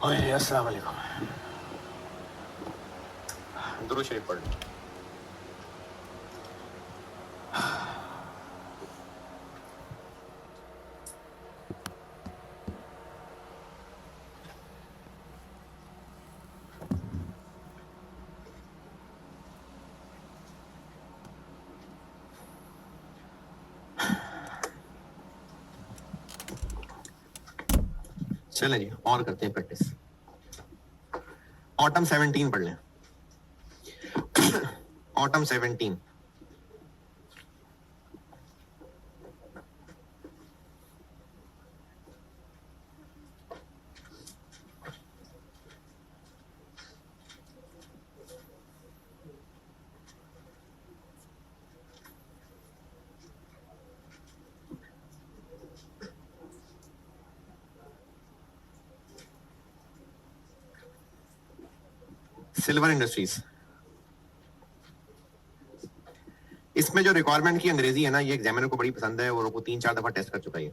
ओए अस्सलाम वालेकुम। दुरूद शरीफ पढ़ लो। चलें जी, और करते हैं प्रैक्टिस। ऑटम 17 पढ़ लें। ऑटम 17। Silver industries. इसमें जो रिक्वायरमेंट की अंग्रेजी है ना, ये एग्जामिनर को बड़ी पसंद है और वो 3-4 दफा टेस्ट कर चुका है।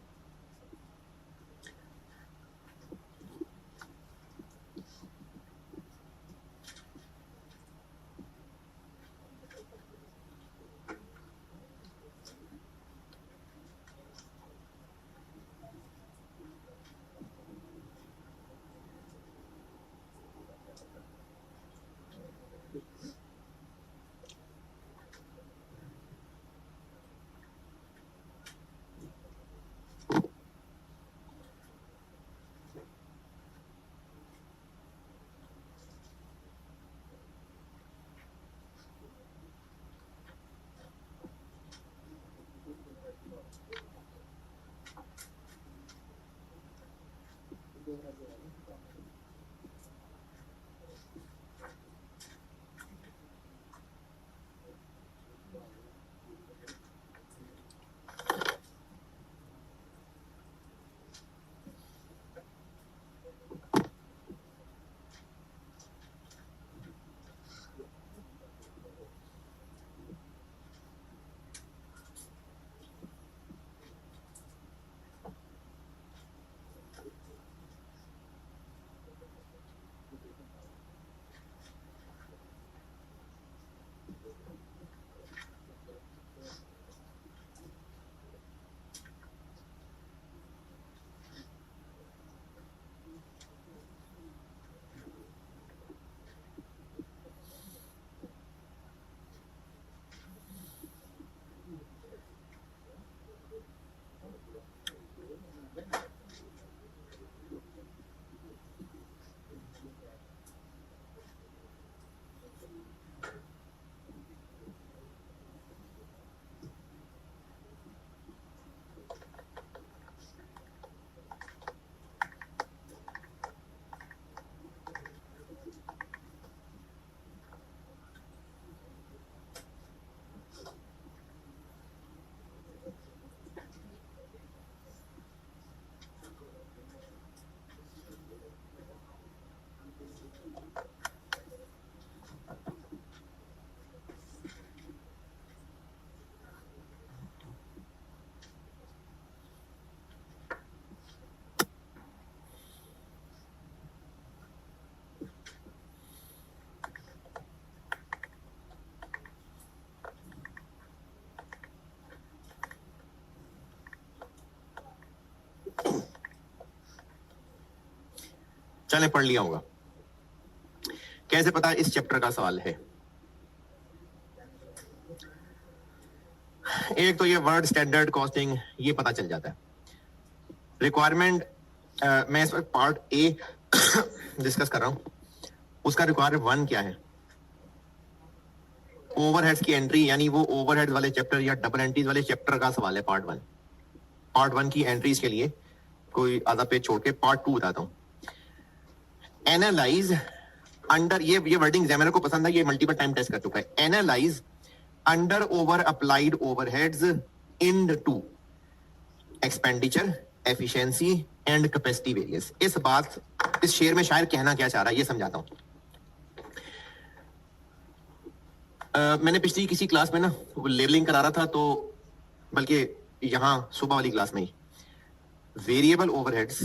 चले, पढ़ लिया होगा। कैसे पता इस चैप्टर का सवाल है? एक तो ये वर्ड स्टैंडर्ड कॉस्टिंग, ये पता चल जाता है। रिक्वायरमेंट मैं इस वक्त पार्ट ए डिस्कस कर रहा हूं। उसका रिक्वायरमेंट 1 क्या है? ओवरहेड्स की एंट्री, यानी वो ओवरहेड्स वाले चैप्टर या डबल एंट्रीज वाले चैप्टर का सवाल है पार्ट 1। पार्ट 1 की एंट्रीज के लिए कोई आधा पेज छोड़ के पार्ट 2 बताता हूं। एनालाइज अंडर, ये वर्डिंग एग्जामिनर को पसंद है, ये मल्टीपल टाइम टेस्ट कर चुका है। Analyse under over applied overheads into expenditure, efficiency and capacity variance. इस बात, इस शेर में शायर कहना क्या चाह रहा है ये समझाता हूं। मैंने पिछली किसी क्लास में ना लेवलिंग करा रहा था, तो बल्कि यहां सुबह वाली क्लास में ही वेरिएबल ओवरहेड्स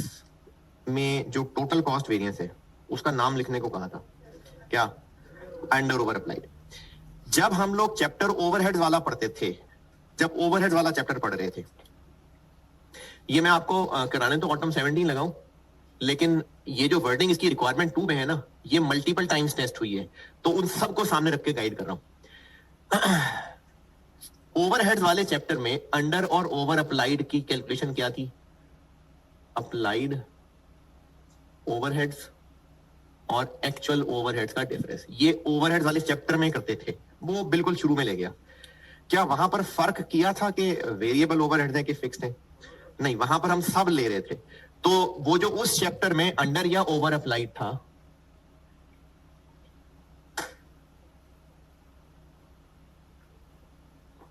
में जो टोटल कॉस्ट वेरिएंस है उसका नाम लिखने को कहा था, क्या? Under over applied. जब हम लोग चैप्टर ओवरहेड्स वाला पढ़ते थे, जब ओवरहेड्स वाला चैप्टर पढ़ रहे थे, ये मैं आपको कराने तो ऑटम 17 लगाऊं, लेकिन ये जो वर्डिंग इसकी रिक्वायरमेंट 2 में है ना, ये मल्टीपल टाइम्स टेस्ट हुई है, तो उन सबको सामने रख के गाइड कर रहा हूं। ओवरहेड्स वाले चैप्टर में अंडर और ओवर अप्लाइड की कैलकुलेशन क्या थी? अप्लाइड ओवरहेड्स और एक्चुअल ओवरहेड्स का डिफरेंस, ये ओवरहेड्स वाले चैप्टर में करते थे, वो बिल्कुल शुरू में ले गया। क्या वहां पर फर्क किया था कि वेरिएबल ओवरहेड्स है कि फिक्स्ड है? नहीं, वहां पर हम सब ले रहे थे। तो वो जो उस चैप्टर में अंडर या ओवर अप्लाइड था,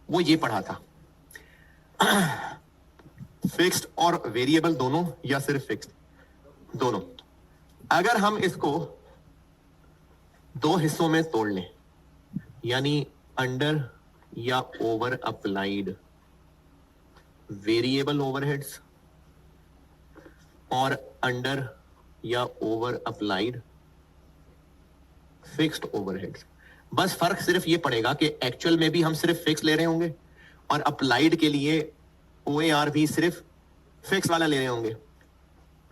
वो ये पढ़ा था, फिक्स्ड और वेरिएबल दोनों या सिर्फ फिक्स्ड? दोनों। अगर हम इसको दो हिस्सों में तोड़ लें, यानी अंडर या ओवर अप्लाइड वेरिएबल ओवरहेड्स और अंडर या ओवर अप्लाइड फिक्स्ड ओवरहेड्स, बस फर्क सिर्फ ये पड़ेगा कि एक्चुअल में भी हम सिर्फ फिक्स ले रहे होंगे और अप्लाइड के लिए OAR भी सिर्फ फिक्स वाला ले रहे होंगे।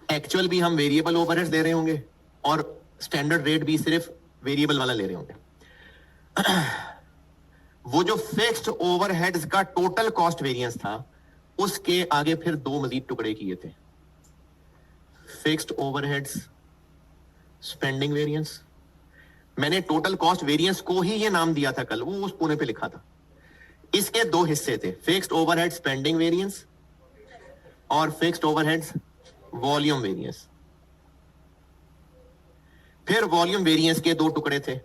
एक्चुअल भी हम वेरिएबल ओवरहेड्स ले रहे होंगे और स्टैंडर्ड रेट भी सिर्फ वेरिएबल वाला ले रहे होंगे। वो जो फिक्स्ड ओवरहेड्स का टोटल कॉस्ट वेरिएंस था, उसके आगे फिर दो मजीद टुकड़े किए थे, फिक्स्ड ओवरहेड्स स्पेंडिंग वेरिएंस। मैंने टोटल कॉस्ट वेरिएंस को ही ये नाम दिया था कल, वो उस पुणे पे लिखा था। इसके दो हिस्से थे, फिक्स्ड ओवरहेड स्पेंडिंग वेरिएंस और फिक्स्ड ओवरहेड्स वॉल्यूम वेरिएंस। फिर वॉल्यूम वेरिएंस के दो टुकड़े थे,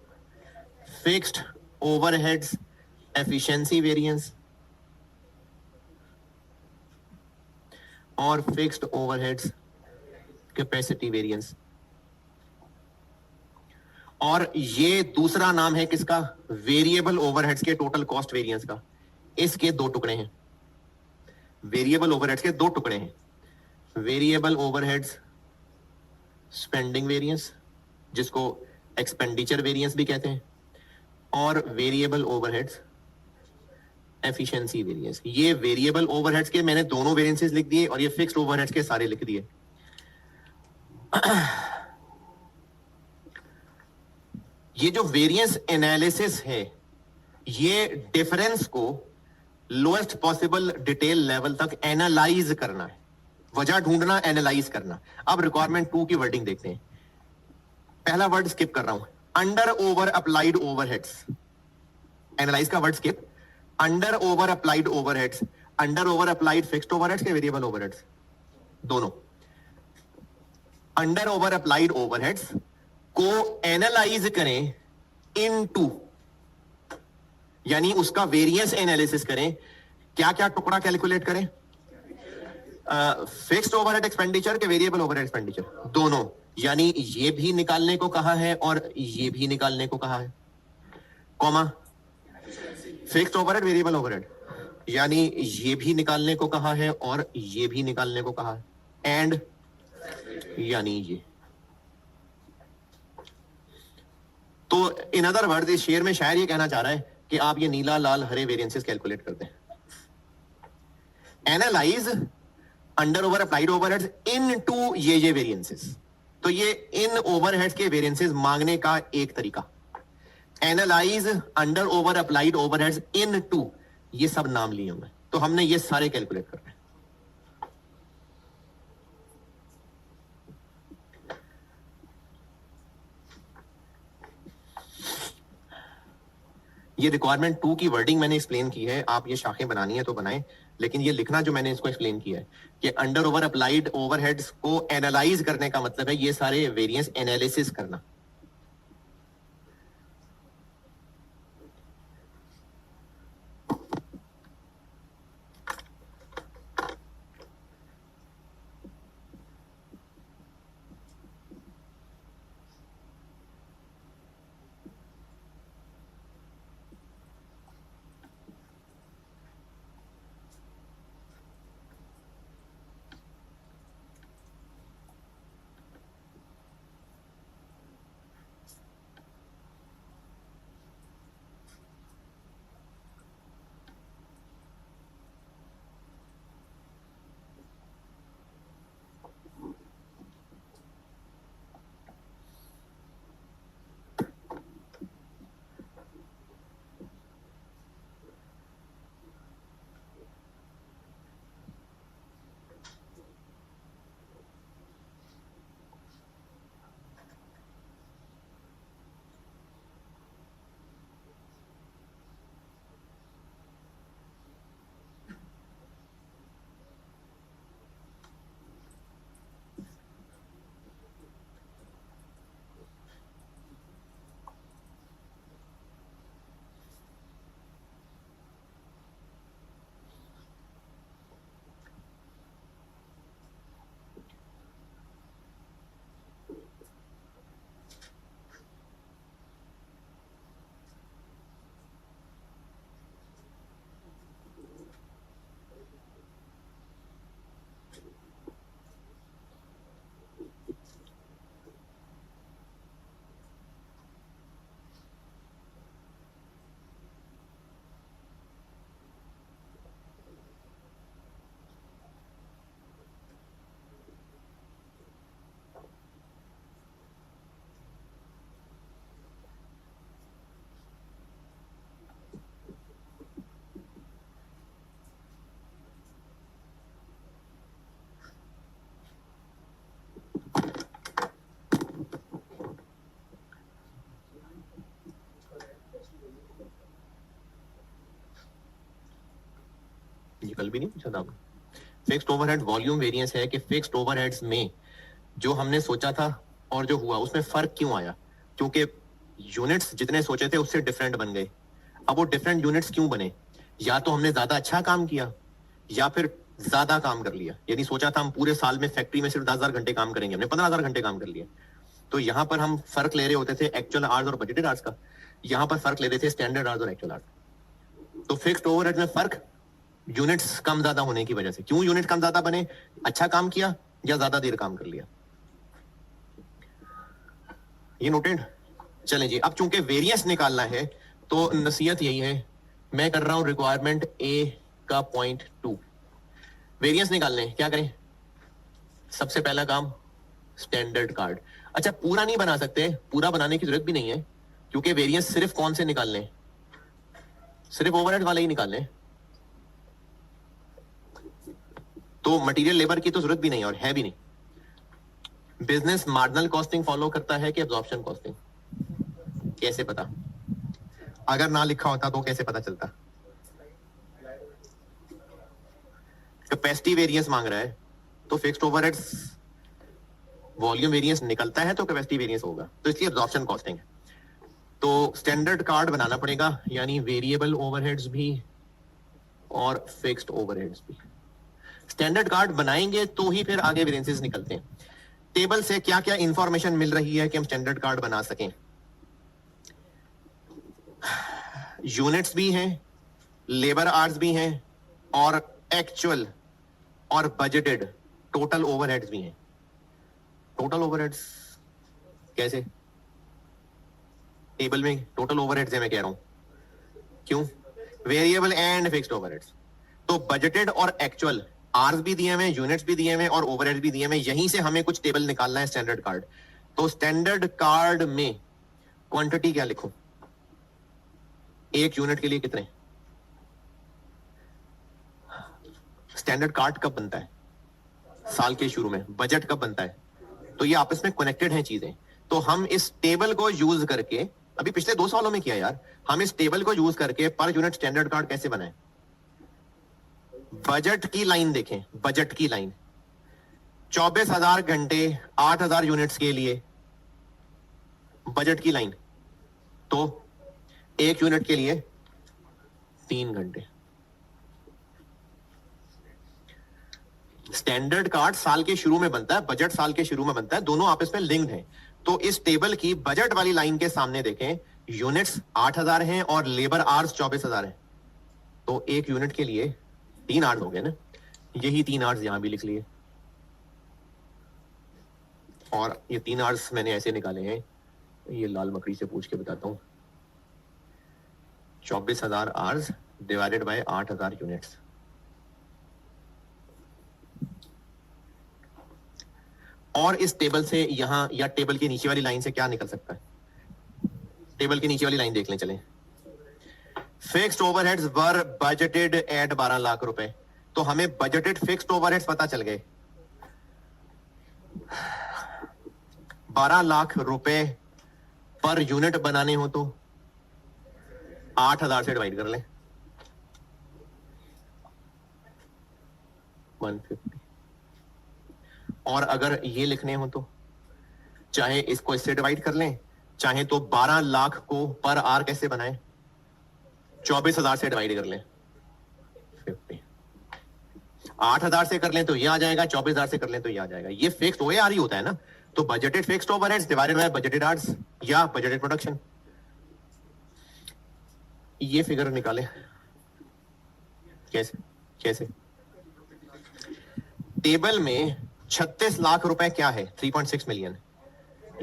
फिक्स्ड ओवरहेड्स एफिशिएंसी वेरिएंस और फिक्स्ड ओवरहेड्स कैपेसिटी वेरिएंस। और ये दूसरा नाम है किसका? वेरिएबल ओवरहेड्स के टोटल कॉस्ट वेरिएंस का। इसके दो टुकड़े हैं, वेरिएबल ओवरहेड्स के दो टुकड़े हैं, वेरिएबल ओवरहेड्स स्पेंडिंग वेरिएंस, जिसको एक्सपेंडिचर वेरिएंस भी कहते हैं, और वेरिएबल ओवरहेड्स एफिशिएंसी वेरिएंस। ये वेरिएबल ओवरहेड्स के मैंने दोनों वेरिएंसेस लिख दिए और ये फिक्स्ड ओवरहेड्स के सारे लिख दिए। ये जो वेरिएंस एनालिसिस है, ये डिफरेंस को लोएस्ट पॉसिबल डिटेल लेवल तक एनालाइज करना है, वजह ढूंढना, एनालाइज करना। अब रिक्वायरमेंट 2 की वर्डिंग देखते हैं। पहला वर्ड स्किप कर रहा हूं, under over applied overheads. Analyse का word skip. Under over applied overheads, under over applied fixed overheads के वेरिएबल ओवरहेड्स दोनों। अंडर ओवर अप्लाइड ओवरहेड्स को एनालाइज करें इनटू, यानी उसका वेरिएंस एनालिसिस करें। क्या क्या टुकड़ा कैलकुलेट करें? फिक्स्ड ओवरहेड एक्सपेंडिचर के वेरिएबल ओवरहेड एक्सपेंडिचर दोनों, यानी ये भी निकालने को कहा है और ये भी निकालने को कहा है, comma fixed overhead variable overhead, यानी ये भी निकालने को कहा है और ये भी निकालने को कहा है, एंड यानी ये। तो इन अदर वर्ड इस शेर में शायर ये कहना चाह रहा है कि आप ये नीला लाल हरे वेरिएंसेस कैलकुलेट करते हैं। Analyse under over applied overheads into ये वेरिएंसेस। तो ये इन ओवरहेड्स के वेरिएंसेस मांगने का एक तरीका। Analyse under over applied overheads into, ये सब नाम लिए होंगे, तो हमने ये सारे कैलकुलेट करने हैं। ये रिक्वायरमेंट 2 की वर्डिंग मैंने एक्सप्लेन की है, आप ये शाखें बनानी है तो बनाएं, लेकिन ये लिखना जो मैंने इसको एक्सप्लेन किया है कि अंडर ओवर अप्लाइड ओवरहेड्स को एनालाइज करने का मतलब है ये सारे वेरिएंस एनालिसिस करना। कल भी नहीं पूछा था आपने। फिक्स्ड ओवरहेड वॉल्यूम वेरिएंस है कि फिक्स्ड ओवरहेड्स में जो हमने सोचा था और जो हुआ उसमें फर्क क्यों आया, क्योंकि यूनिट्स जितने सोचे थे उससे डिफरेंट बन गए। अब वो डिफरेंट यूनिट्स क्यों बने, या तो हमने ज्यादा अच्छा काम किया या फिर ज्यादा काम कर लिया। यदि सोचा था हम पूरे साल में फैक्ट्री में सिर्फ 10,000 घंटे काम करेंगे, हमने 15,000 घंटे काम कर लिया। तो यहाँ पर हम फर्क ले रहे होते थे एक्चुअल आवर्स और बजटेड आवर्स का, यहाँ पर फर्क ले रहे थे स्टैंडर्ड आवर्स और एक्चुअल आवर्स। तो फिक्स्ड ओवरहेड में फर्क यूनिट्स कम ज्यादा होने की वजह से। क्यों यूनिट कम ज्यादा बने, अच्छा काम किया या ज्यादा देर काम कर लिया। ये नोटेड। चलें जी, अब चूंकि वेरिएंस निकालना है तो नसीहत यही है, मैं कर रहा हूं रिक्वायरमेंट ए का 0.2 वेरिएंस निकालने। क्या करें, सबसे पहला काम स्टैंडर्ड कार्ड। अच्छा पूरा नहीं बना सकते, पूरा बनाने की जरूरत भी नहीं है, क्योंकि वेरिएंस सिर्फ कौन से निकालने, सिर्फ ओवरहेड वाले ही निकालने। तो मटेरियल लेबर की तो जरूरत भी नहीं और है भी नहीं। बिजनेस मार्जिनल कॉस्टिंग फॉलो करता है कि एब्जॉर्प्शन कॉस्टिंग, कैसे पता, अगर ना लिखा होता तो कैसे पता चलता। कैपेसिटी वेरिएंस मांग रहा है तो फिक्स्ड ओवरहेड्स वॉल्यूम वेरिएंस निकलता है तो कैपेसिटी वेरिएंस होगा, तो इसलिए एब्जॉर्प्शन कॉस्टिंग है। तो स्टैंडर्ड कार्ड बनाना पड़ेगा, यानी वेरिएबल ओवरहेड्स भी और फिक्स्ड ओवरहेड्स भी। स्टैंडर्ड कार्ड बनाएंगे तो ही फिर आगे वेरिएंसेस निकलते हैं। टेबल से क्या क्या इंफॉर्मेशन मिल रही है कि हम स्टैंडर्ड कार्ड बना सकें। यूनिट्स भी हैं, लेबर आवर्स भी हैं और एक्चुअल और बजटेड टोटल ओवरहेड्स भी हैं। टोटल ओवरहेड्स कैसे, टेबल में टोटल ओवरहेड्स है मैं कह रहा हूं, क्यों, वेरिएबल एंड फिक्स्ड ओवरहेड्स। तो बजटेड और एक्चुअल आर्स भी दिए हुए, यूनिट्स भी दिए हुए और ओवरहेड भी दिए हुए, यहीं से हमें कुछ टेबल निकालना है स्टैंडर्ड कार्ड। तो स्टैंडर्ड कार्ड में क्वांटिटी क्या लिखूं, एक यूनिट के लिए कितने। स्टैंडर्ड कार्ड कब बनता है, साल के शुरू में। बजट कब बनता है, तो ये आपस में कनेक्टेड हैं चीजें। तो हम इस टेबल को यूज करके, अभी पिछले 2 सालों में किया यार, हम इस टेबल को यूज करके पर यूनिट स्टैंडर्ड कार्ड कैसे बनाए। बजट की लाइन देखें, बजट की लाइन 24,000 घंटे 8,000 यूनिट्स के लिए बजट की लाइन, तो एक यूनिट के लिए 3 घंटे। स्टैंडर्ड कार्ड साल के शुरू में बनता है, बजट साल के शुरू में बनता है, दोनों आपस में लिंक्ड हैं। तो इस टेबल की बजट वाली लाइन के सामने देखें, यूनिट्स 8,000 हैं और लेबर आवर्स 24,000 हैं। तो एक यूनिट के लिए 3 आवर्स हो गए ना, यही 3 आवर्स यहां भी लिख लिए। और ये 3 आवर्स मैंने ऐसे निकाले हैं, ये लाल मकड़ी से पूछ के बताता हूं। 24,000 आवर्स डिवाइडेड बाय 8,000 यूनिट्स। और इस टेबल से यहां या टेबल के नीचे वाली लाइन से क्या निकल सकता है, टेबल के नीचे वाली लाइन देख लें चलें। फिक्स्ड ओवरहेड्स वर बजटेड एट 12 लाख रुपए, तो हमें बजटेड फिक्स्ड ओवरहेड्स पता चल गए। 12 लाख रुपए पर यूनिट बनाने हो तो 8,000 से डिवाइड कर लें, 150। और अगर ये लिखने हो तो चाहे इसको इससे डिवाइड कर लें, चाहे तो 12 लाख को पर आर कैसे बनाएं, 24,000 से डिवाइड कर लें 50। 8,000 से कर लें तो ये आ जाएगा, 24,000 से कर लें तो ये आ जाएगा। ये फिक्स्ड ओएआर ही होता है ना। तो budgeted fixed overheads divided by budgeted hours या बजटेड प्रोडक्शन। ये फिगर निकालें कैसे, कैसे टेबल में 36 लाख रुपए क्या है, 3.6 मिलियन।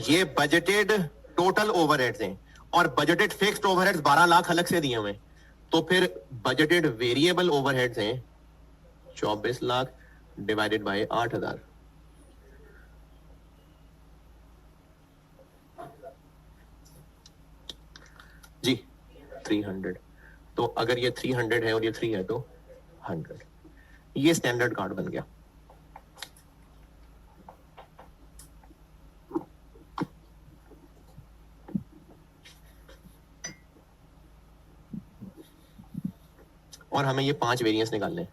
ये बजटेड टोटल ओवरहेड्स हैं और बजटेड फिक्स्ड ओवरहेड्स 12 लाख अलग से दिए हुए हैं। तो फिर बजटेड वेरिएबल ओवरहेड्स हैं 24 लाख डिवाइडेड बाय 8,000। जी 300। तो अगर ये 300 है और ये 3 है तो 100। ये स्टैंडर्ड कार्ड बन गया। और हमें ये 5 वेरिएंस निकालने हैं।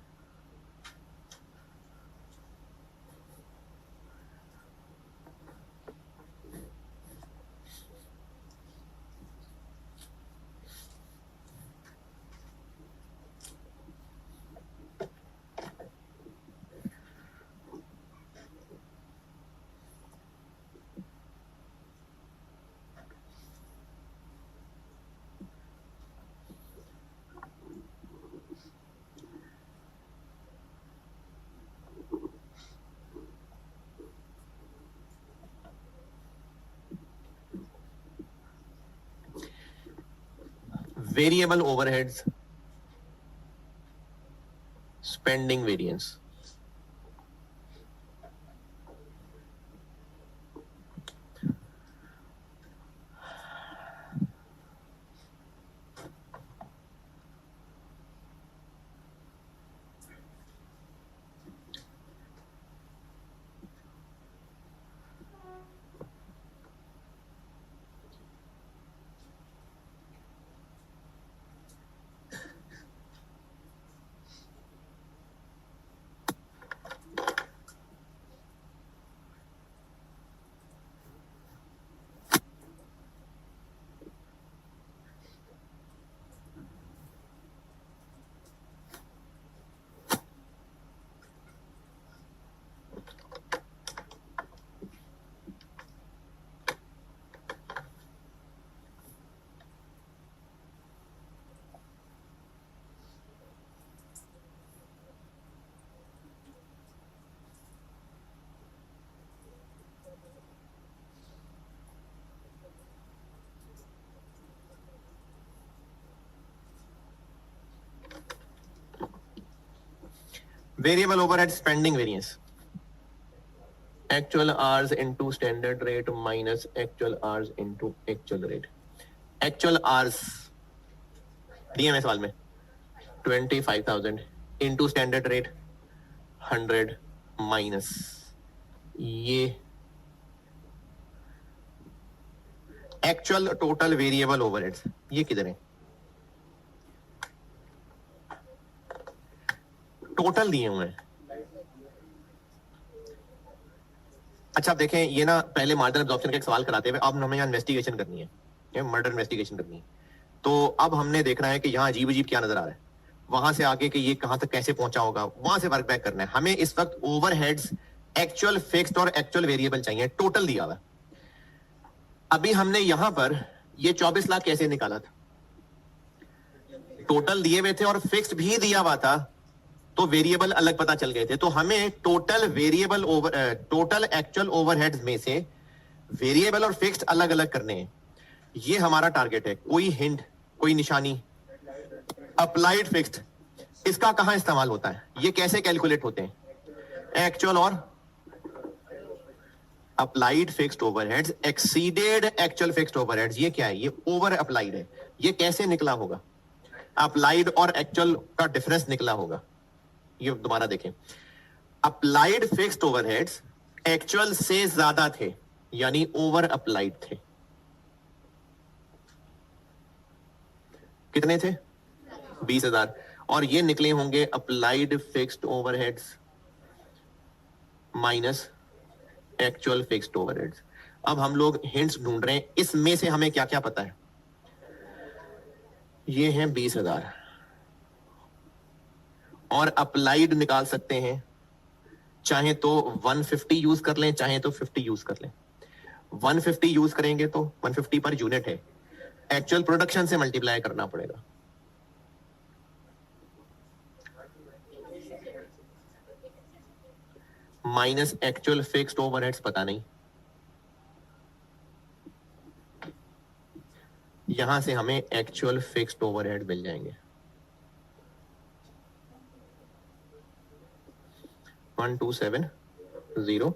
Variable overheads, spending variance. Variable overhead spending variance. Actual hours into standard rate minus actual hours into actual rate. Actual hours दिए में सवाल में 25,000 into standard rate 100 minus ये actual total variable overheads ये किधर है? टोटल दिए हुए हैं। अच्छा आप देखें ये ना पहले मार्जिनल एब्जॉर्प्शन का एक सवाल कराते हुए अब हमें यहाँ इन्वेस्टिगेशन करनी है, मर्डर इन्वेस्टिगेशन करनी है। तो अब हमने देखना है कि यहाँ अजीब अजीब क्या नजर आ रहा है, वहां से आगे कि ये कहां तक कैसे पहुंचा होगा, वहां से वर्क बैक करना है हमें। इस वक्त ओवरहेड्स एक्चुअल फिक्स्ड और एक्चुअल वेरिएबल चाहिए, टोटल दिया हुआ। अभी हमने यहां पर ये 24 लाख कैसे निकाला था? टोटल दिए हुए थे और फिक्स्ड भी दिया हुआ था, तो वेरिएबल अलग पता चल गए थे। तो हमें total variable total actual overheads में से वेरिएबल और फिक्स्ड अलग अलग करने हैं। ये हमारा टारगेट है। कोई हिंट, कोई निशानी? अप्लाइड फिक्स्ड इसका कहां इस्तेमाल होता है? ये कैसे कैलकुलेट होते हैं? एक्चुअल और applied fixed overheads exceeded actual fixed overheads. ये क्या है? ये ओवर अप्लाइड है। ये कैसे निकला होगा? अप्लाइड और एक्चुअल का डिफरेंस निकला होगा। ये दोबारा देखें, अप्लाइड फिक्स्ड ओवरहेड्स एक्चुअल से ज्यादा थे, यानी ओवर अप्लाइड थे। कितने थे? 20,000। और ये निकले होंगे applied fixed overheads minus actual fixed overheads. अब हम लोग हिंट्स ढूंढ रहे हैं, इसमें से हमें क्या क्या पता है। ये हैं 20,000 और अप्लाइड निकाल सकते हैं, चाहे तो 150 यूज कर लें, चाहे तो 50 यूज कर लें। 150 यूज करेंगे तो 150 पर यूनिट है, एक्चुअल प्रोडक्शन से मल्टीप्लाई करना पड़ेगा। माइनस एक्चुअल फिक्स्ड ओवरहेड्स पता नहीं, यहां से हमें एक्चुअल फिक्स्ड ओवरहेड मिल जाएंगे। 127,000,000।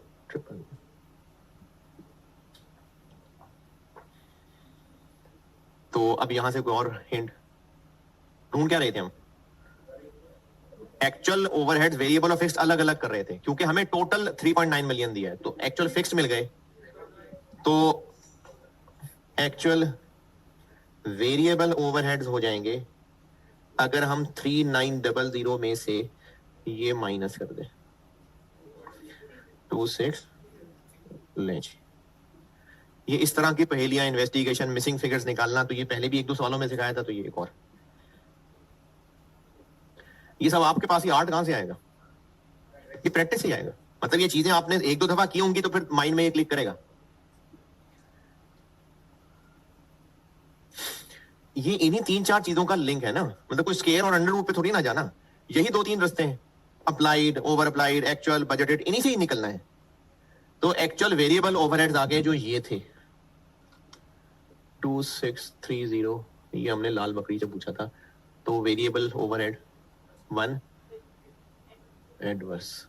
तो अब यहां से कोई और हिंट ढूंढ क्या रहे थे हम? एक्चुअल ओवरहेड्स वेरिएबल और फिक्स्ड अलग अलग कर रहे थे, क्योंकि हमें टोटल 3.9 मिलियन दिया है, तो एक्चुअल फिक्स्ड मिल गए। तो एक्चुअल वेरिएबल ओवरहेड्स हो जाएंगे अगर हम 3900 में से ये माइनस कर दें 26 लें। ये इस तरह की पहेलियां, इन्वेस्टिगेशन, मिसिंग फिगर्स निकालना, तो ये पहले भी 1-2 सवालों में सिखाया था, तो ये एक और। ये सब आपके पास, ये आर्ट कहां से आएगा? ये प्रैक्टिस से आएगा। मतलब ये चीजें आपने 1-2 दफा की होंगी तो फिर माइंड में ये क्लिक करेगा। ये इन्हीं 3-4 चीजों का लिंक है ना, मतलब कोई स्केयर और अंडर रूट पे थोड़ी ना जाना। यही 2-3 रास्ते हैं, applied, over applied, actual, budgeted, इन्हीं से ही निकलना है। तो एक्चुअल वेरिएबल ओवरहेड्स आगे जो ये थे 2630, ये हमने लाल बकरी से पूछा था। तो variable overhead 1 adverse,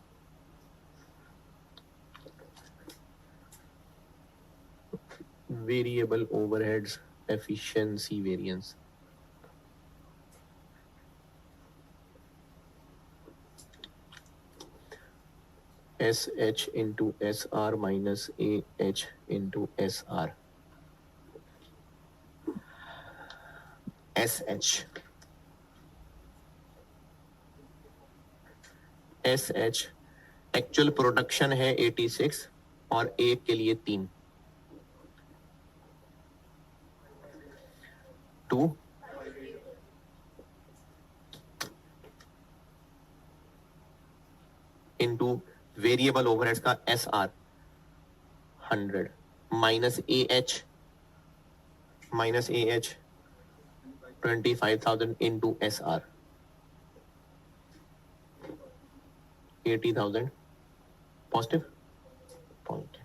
variable overheads efficiency variance, SH into SR minus AH into SR, SH actual production है 86 और एक के लिए 3, 2 इंटू वेरिएबल ओवरहेड्स का SR 100 minus AH 25,000 into SR 80,000 positive point.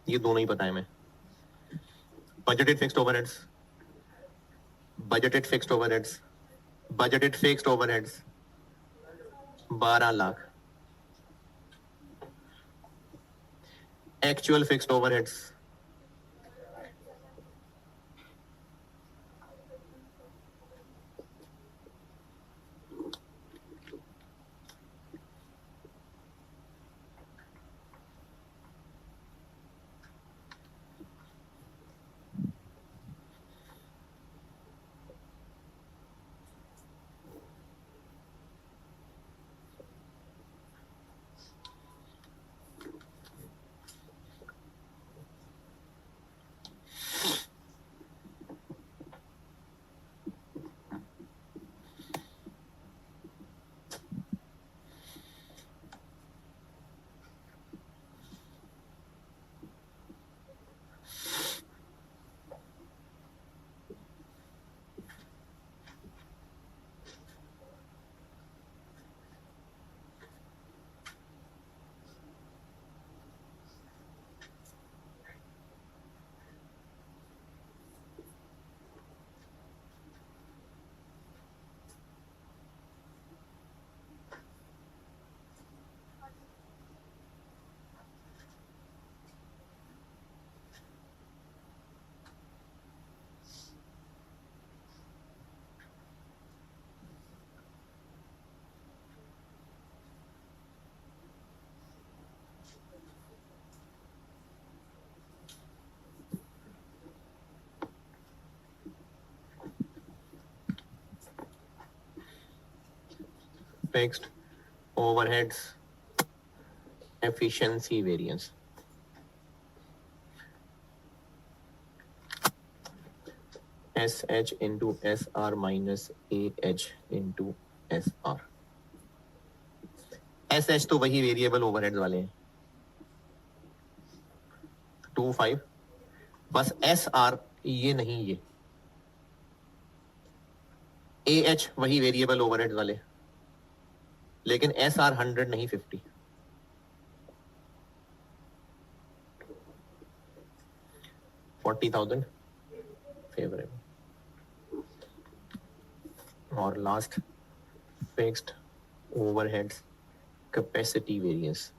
ये दोनों ही पता है मैं। Budgeted fixed overheads, budgeted fixed overheads, budgeted fixed overheads 12 lakh, actual fixed overheads fixed overheads efficiency variance, SH into SR minus AH into SR। SH तो वही variable overheads वाले हैं 25, बस SR ये नहीं, ये AH वही वेरिएबल ओवरहेड्स वाले, लेकिन SR 100 नहीं 50। 40,000 फेवरेबल। और last fixed overheads capacity variance,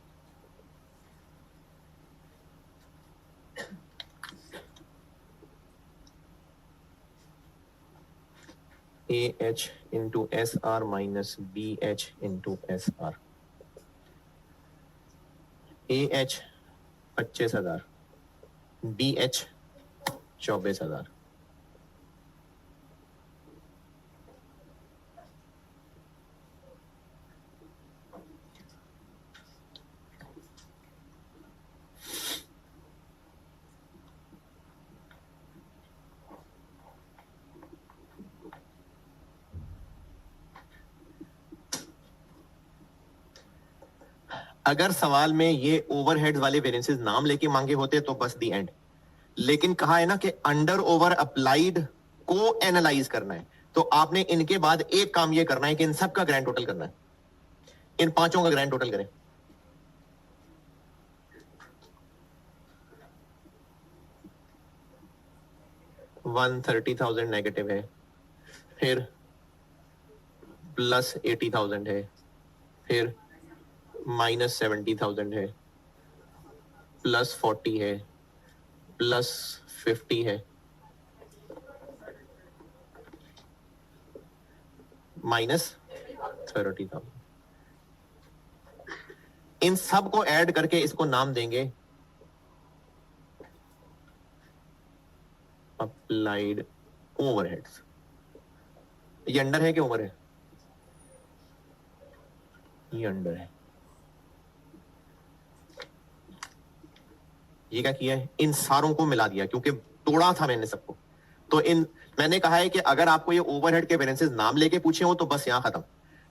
AH into SR minus BH into SR। AH 25,000, BH 24,000। अगर सवाल में ये ओवरहेड्स वाले वेरिएंसेस नाम लेके मांगे होते तो बस दी एंड, लेकिन कहा है ना कि अंडर ओवर अप्लाइड को एनालाइज करना है, तो आपने इनके बाद एक काम ये करना है कि इन सब का ग्रैंड टोटल करना है, इन पांचों का ग्रैंड टोटल करें। $130,000 नेगेटिव है, फिर प्लस 80,000 है, फिर माइनस 70,000 है, प्लस 40 है, प्लस 50 है, माइनस 30,000। इन सब को ऐड करके इसको नाम देंगे अप्लाइड ओवरहेड्स। ये अंडर है कि ओवर है? ये अंडर है। ये क्या किया है, इन सारों को मिला दिया, क्योंकि तोड़ा था मैंने सबको। तो इन मैंने कहा है कि अगर आपको ये ओवरहेड के वेरिएंसेस नाम लेके पूछे हो तो बस यहां खत्म।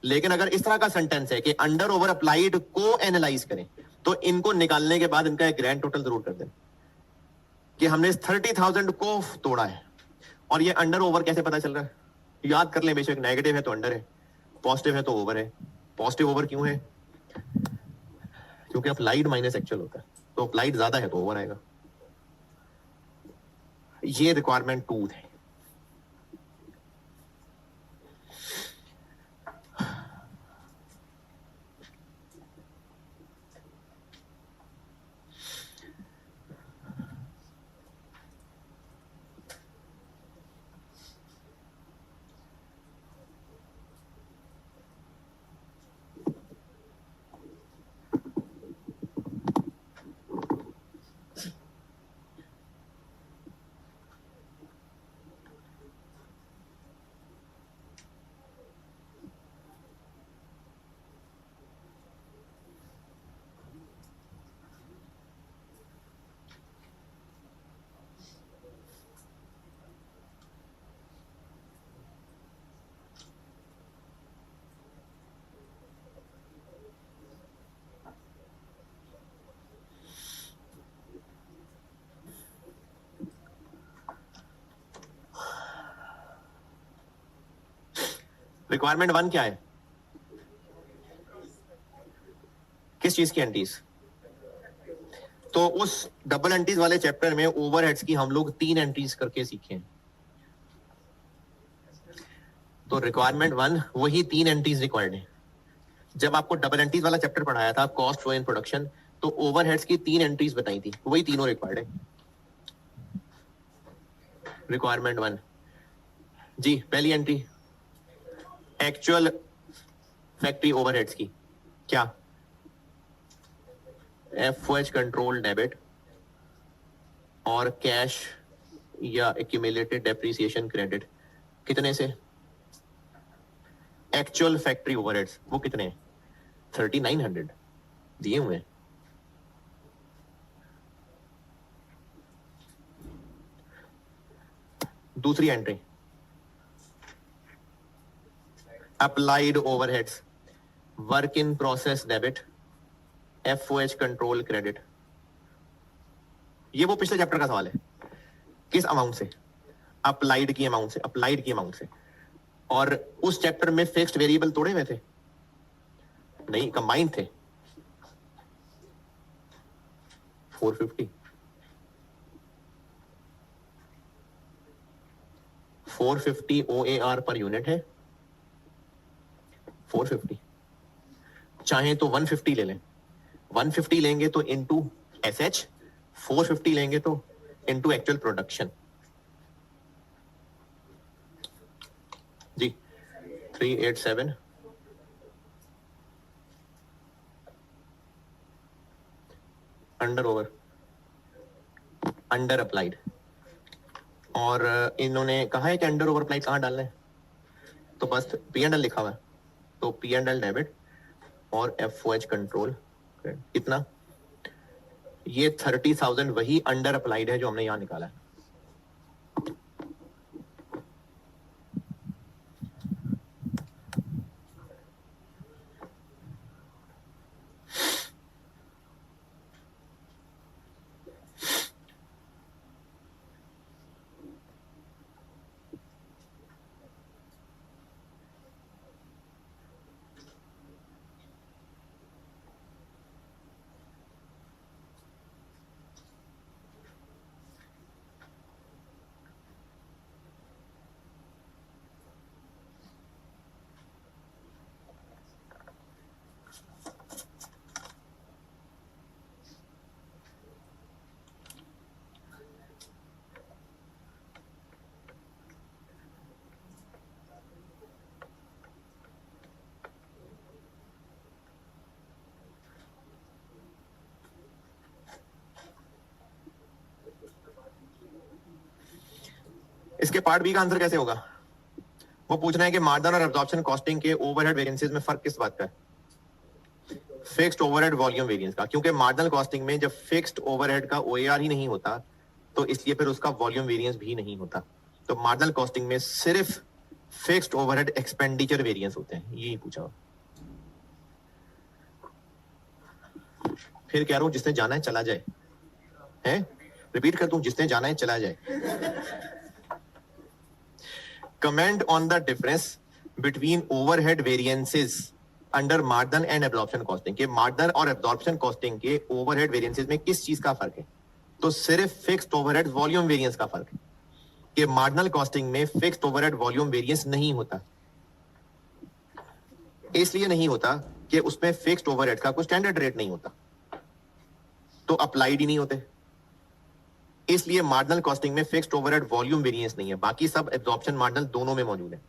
लेकिन अगर इस तरह का सेंटेंस है कि अंडर ओवर अप्लाइड को एनालाइज करें, तो इनको निकालने के बाद इनका एक ग्रैंड टोटल जरूर कर दें कि हमने 30,000 को तोड़ा है। और ये अंडर ओवर कैसे पता चल रहा है? याद कर लें, बेशक नेगेटिव है तो अंडर है, पॉजिटिव है तो ओवर है। पॉजिटिव ओवर क्यों है? क्योंकि अप्लाइड माइनस एक्चुअल होता है, तो अप्लाइड ज्यादा है तो ओवर आएगा। ये रिक्वायरमेंट 2 है। रिक्वायरमेंट 1 क्या है? किस चीज की एंटीज? तो उस डबल एंटीज वाले चैप्टर में ओवरहेड्स की हम लोग 3 एंट्रीज करके सीखे हैं। तो रिक्वायरमेंट 1 वही 3 एंट्रीज रिक्वायर्ड है। जब आपको डबल एंट्रीज वाला चैप्टर पढ़ाया था, कॉस्ट फ्लो इन प्रोडक्शन, तो ओवरहेड्स की 3 एंट्रीज बताई थी, वही तीनों रिक्वायर्ड है। रिक्वायरमेंट 1 जी, पहली एंट्री एक्चुअल फैक्ट्री ओवरहेड्स की, क्या? एफओएच कंट्रोल डेबिट और कैश या एक्यूमुलेटेड डेप्रिसिएशन क्रेडिट। कितने से? एक्चुअल फैक्ट्री ओवरहेड्स वो कितने हैं? 3900 दिए हुए हैं। दूसरी entry applied overheads, work in process debit, FOH control credit. ये वो पिछले चैप्टर का सवाल है। किस अमाउंट से? अप्लाइड की अमाउंट से, अप्लाइड की अमाउंट से। और उस चैप्टर में फिक्स्ड वेरिएबल तोड़े हुए थे? नहीं, कंबाइंड थे। 450 450 OAR पर यूनिट है। 450 चाहे तो 150 ले लें, 150 लेंगे तो इनटू एसएच, 450 लेंगे तो इनटू एक्चुअल प्रोडक्शन। जी 387 अंडर ओवर, अंडर अप्लाइड। और इन्होंने कहा है कि अंडर ओवर अप्लाइड कहाँ डालना है, तो बस P&L लिखा हुआ है, तो P&L डेबिट और एफओएच कंट्रोल कितना? ये 30,000 वही अंडर अप्लाइड है जो हमने यहां निकाला है। इसके पार्ट बी का आंसर कैसे होगा? वो पूछ रहे हैं कि मार्जिन और एब्जॉर्प्शन कॉस्टिंग के ओवरहेड वेरिएंसेस में फर्क किस बात का है? फिक्स्ड ओवरहेड वॉल्यूम वेरिएंस का, क्योंकि मार्जिनल कॉस्टिंग में जब फिक्स्ड ओवरहेड का ओएआर ही नहीं होता तो इसलिए फिर उसका वॉल्यूम वेरिएंस भी नहीं होता। तो मार्जिनल कॉस्टिंग में सिर्फ फिक्स्ड ओवरहेड एक्सपेंडिचर वेरिएंस होते हैं, यही पूछा। फिर कह रहा हूं जिसने जाना है चला जाए, है रिपीट कर दूं, जिसने जाना है चला जाए। Comment on the difference between overhead variances under margin and absorption costing के मार्जिन और एब्जॉर्प्शन कॉस्टिंग के ओवरहेड वेरिएंसेस में किस चीज का फर्क है? तो सिर्फ फिक्स्ड ओवरहेड वॉल्यूम वेरिएंस का फर्क है कि मार्जिनल कॉस्टिंग में फिक्स्ड ओवरहेड वॉल्यूम वेरिएंस नहीं होता। इसलिए नहीं होता कि उसमें फिक्स्ड ओवरहेड का कोई स्टैंडर्ड रेट नहीं होता, तो अप्लाइड ही नहीं होते। इसलिए मार्जिनल कॉस्टिंग में फिक्स्ड ओवरहेड वॉल्यूम वेरिएंस नहीं है, बाकी सब एब्जॉर्प्शन मार्जिनल दोनों में मौजूद है।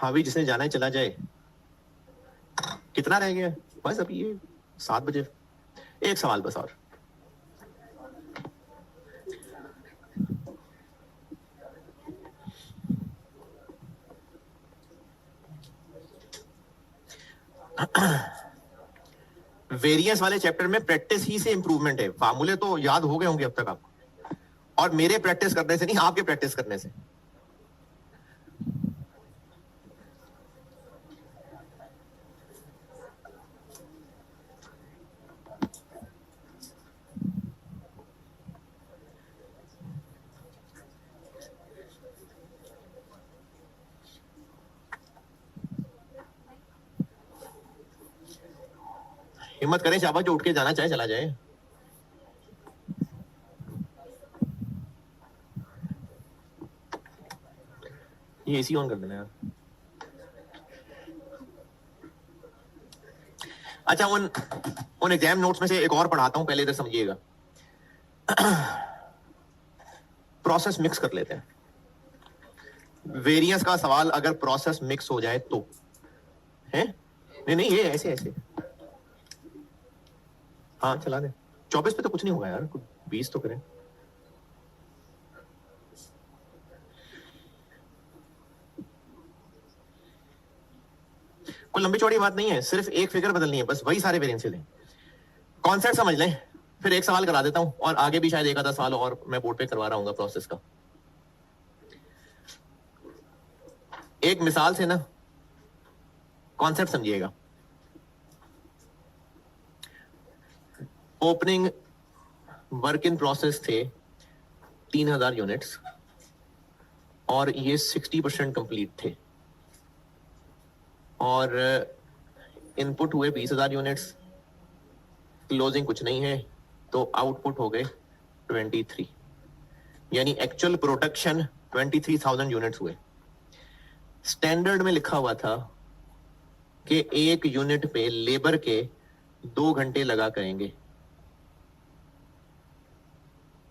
अभी जिसने जाना है चला जाए। कितना रह गया? बस अभी ये 7 बजे, एक सवाल बस और। वेरिएंस वाले चैप्टर में प्रैक्टिस ही से इंप्रूवमेंट है। फार्मूले तो याद हो गए होंगे अब तक आपको, और मेरे प्रैक्टिस करने से नहीं, आपके प्रैक्टिस करने से। हिम्मत करें शाबाश, जो उठ के जाना चाहे चला जाए। ये एसी ऑन कर देना यार। अच्छा, उन एग्जाम नोट्स में से एक और पढ़ाता हूं, पहले इधर समझिएगा। प्रोसेस मिक्स कर लेते हैं। वेरिएंस का सवाल अगर प्रोसेस मिक्स हो जाए तो है, नहीं नहीं, ये ऐसे ऐसे। हाँ चला दे। 24 पे तो कुछ नहीं होगा यार, 20 तो करें। कोई लंबी चौड़ी बात नहीं है, सिर्फ एक फिगर बदलनी है, बस वही सारे वेरिएंसेस हैं। कॉन्सेप्ट समझ लें, फिर एक सवाल करा देता हूं, और आगे भी शायद एक आधा सवाल और मैं बोर्ड पे करवा रहा हूँ प्रोसेस का। एक मिसाल से ना कॉन्सेप्ट समझिएगा। ओपनिंग वर्क इन प्रोसेस थे 3000 यूनिट्स, और ये 60% कंप्लीट थे, और इनपुट हुए 20,000 यूनिट्स, क्लोजिंग कुछ नहीं है, तो आउटपुट हो गए 23, यानी एक्चुअल प्रोडक्शन 23,000 यूनिट्स हुए। स्टैंडर्ड में लिखा हुआ था कि एक यूनिट पे लेबर के 2 घंटे लगा करेंगे,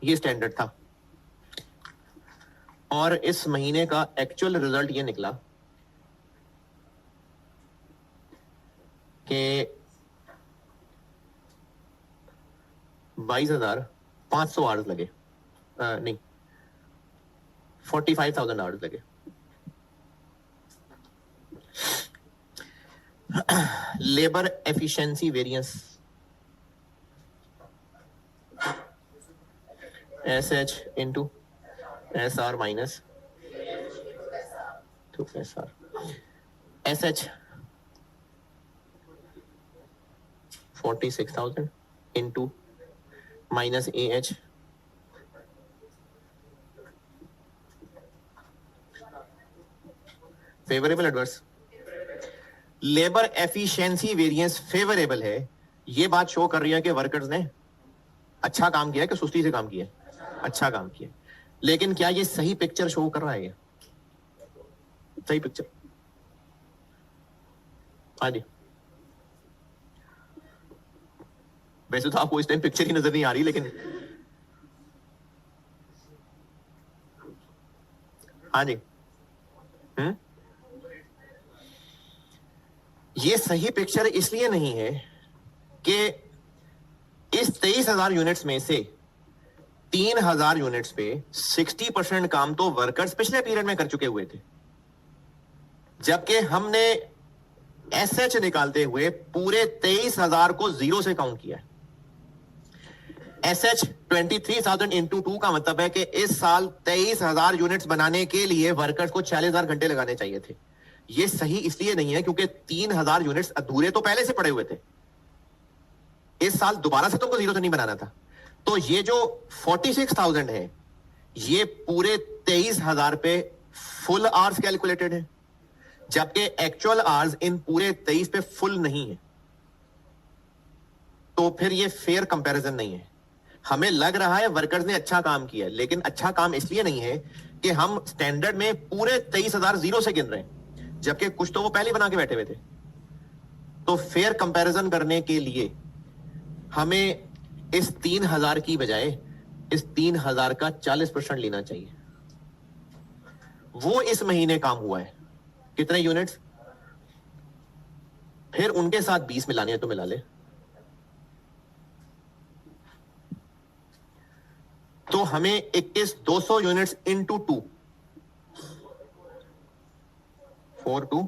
ये स्टैंडर्ड था। और इस महीने का एक्चुअल रिजल्ट ये निकला कि 22,500 आवर्स लगे, नहीं 45,000 आवर्स लगे। Labour efficiency variance SH into SR minus two SR। SH 46,000 into minus AH favourable adverse. Labour efficiency variance favourable है, ये बात शो कर रही है कि वर्कर्स ने अच्छा काम किया कि सुस्ती से काम किया? अच्छा काम किया। लेकिन क्या ये सही पिक्चर शो कर रहा है? सही पिक्चर? हाँ जी, वैसे तो आपको इस टाइम पिक्चर ही नजर नहीं आ रही, लेकिन हाँ जी। ये सही पिक्चर इसलिए नहीं है कि इस 23,000 यूनिट्स में से 3,000 यूनिट्स पे 60% काम तो वर्कर्स पिछले पीरियड में कर चुके हुए थे, जबकि हमने एसएच निकालते हुए पूरे 23,000 को जीरो से काउंट किया। एसएच 23,000 इंटू 2 का मतलब है कि इस साल 23,000 यूनिट्स बनाने के लिए वर्कर्स को 40,000 घंटे लगाने चाहिए थे। यह सही इसलिए नहीं है क्योंकि 3,000 यूनिट्स अधूरे तो पहले से पड़े हुए थे, इस साल दोबारा से तुमको जीरो से नहीं बनाना था। तो ये जो 46,000 है ये पूरे 23,000 पे फुल आवर्स कैलकुलेटेड है, जबकि एक्चुअल आवर्स इन पूरे 23 पे फुल नहीं है। तो फिर ये फेयर कंपैरिजन नहीं है। हमें लग रहा है वर्कर्स ने अच्छा काम किया, लेकिन अच्छा काम इसलिए नहीं है कि हम स्टैंडर्ड में पूरे 23,000 जीरो से गिन रहे हैं, जबकि कुछ तो वो पहले बना के बैठे हुए थे। तो फेयर कंपैरिजन करने के लिए हमें इस 3,000 की बजाय इस 3,000 का 40% लेना चाहिए। वो इस महीने काम हुआ है कितने यूनिट्स, फिर उनके साथ 20 मिलाने हैं तो मिला ले। तो हमें 21,200 यूनिट्स इंटू 2 4,2